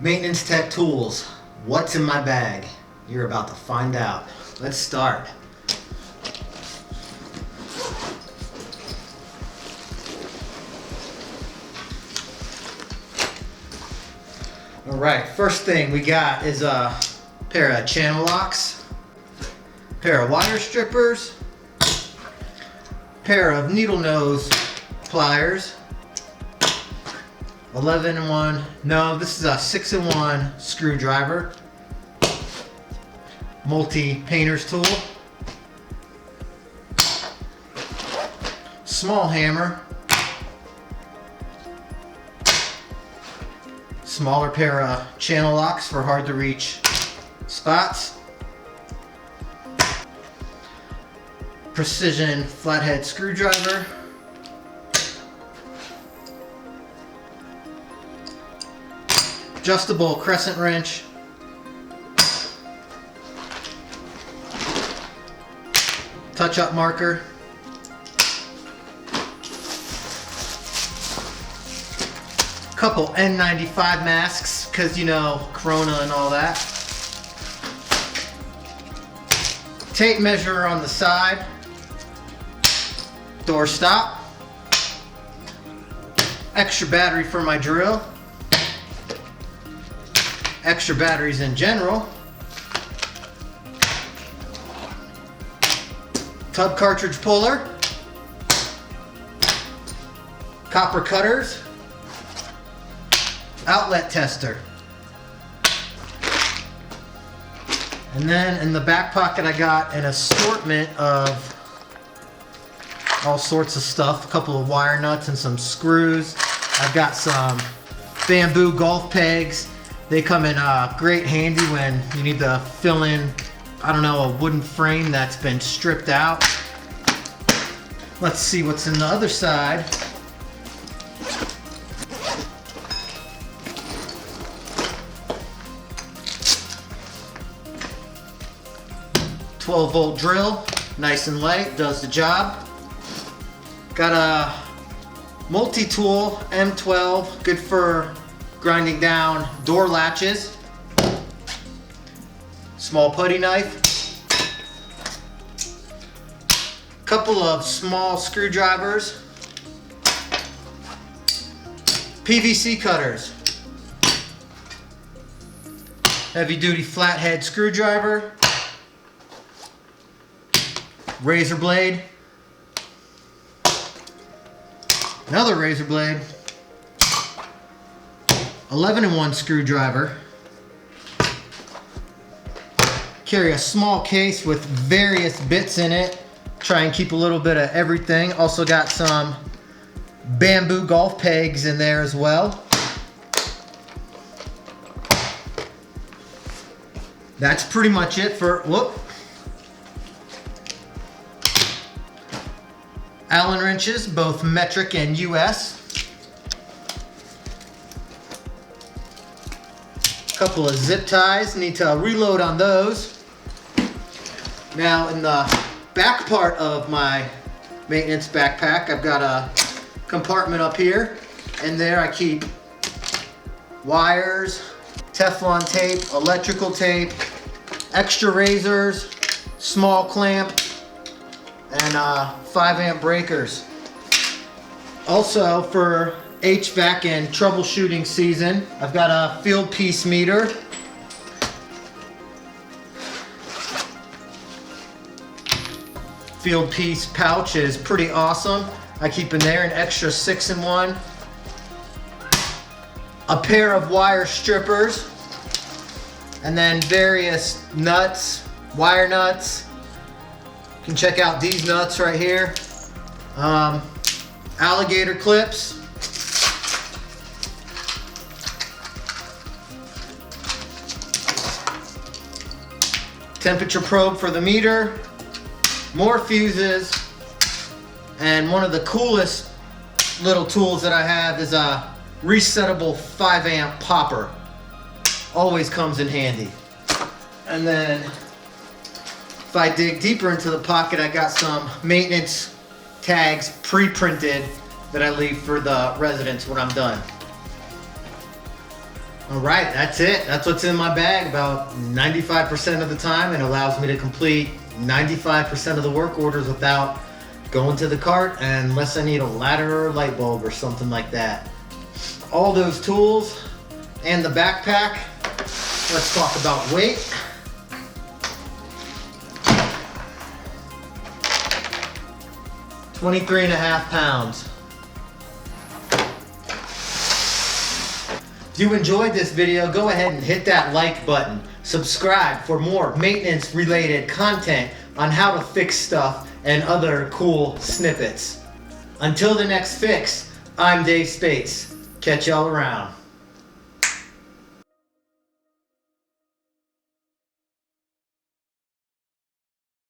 Maintenance tech tools. What's in my bag? You're about to find out. Let's start. All right, first thing we got is a pair of channel locks, pair of wire strippers, pair of needle nose pliers, 11-in-1, no, this is a 6-in-1 screwdriver, multi-painter's tool, small hammer, smaller pair of channel locks for hard to reach spots, precision flathead screwdriver, adjustable crescent wrench, touch-up marker, couple N95 masks because you know Corona and all that, tape measure on the side, door stop, extra battery for my drill, extra batteries in general, tub cartridge puller, copper cutters, outlet tester. And then in the back pocket I got an assortment of all sorts of stuff, a couple of wire nuts and some screws. I've got some bamboo golf pegs. They come in great handy when you need to fill in, I don't know, a wooden frame that's been stripped out. Let's see what's in the other side. "12-volt drill, nice and light, does the job. Got a multi-tool M12, good for grinding down door latches. Small putty knife. Couple of small screwdrivers. PVC cutters. Heavy-duty flathead screwdriver. Razor blade, another razor blade, 11-in-1 screwdriver, carry a small case with various bits in it, try and keep a little bit of everything. Also got some bamboo golf pegs in there as well. That's pretty much it for, Allen wrenches, both metric and US. Couple of zip ties, need to reload on those. Now in the back part of my maintenance backpack, I've got a compartment up here, and there I keep wires, Teflon tape, electrical tape, extra razors, small clamp, and 5-amp breakers. Also for HVAC and troubleshooting season, I've got a field piece meter, field piece pouch is pretty awesome. I keep in there an extra 6-in-1, a pair of wire strippers, and then various nuts, wire nuts. You can check out these nuts right here. Alligator clips. Temperature probe for the meter. More fuses. And one of the coolest little tools that I have is a resettable 5-amp popper. Always comes in handy. And then if I dig deeper into the pocket, I got some maintenance tags pre-printed that I leave for the residents when I'm done. All right, that's it. That's what's in my bag about 95% of the time, and allows me to complete 95% of the work orders without going to the cart, unless I need a ladder or a light bulb or something like that. All those tools and the backpack. Let's talk about weight. $23.5 pounds. If you enjoyed this video, go ahead and hit that like button. Subscribe for more maintenance related content on how to fix stuff and other cool snippets. Until the next fix, I'm Dave Spates. Catch y'all around.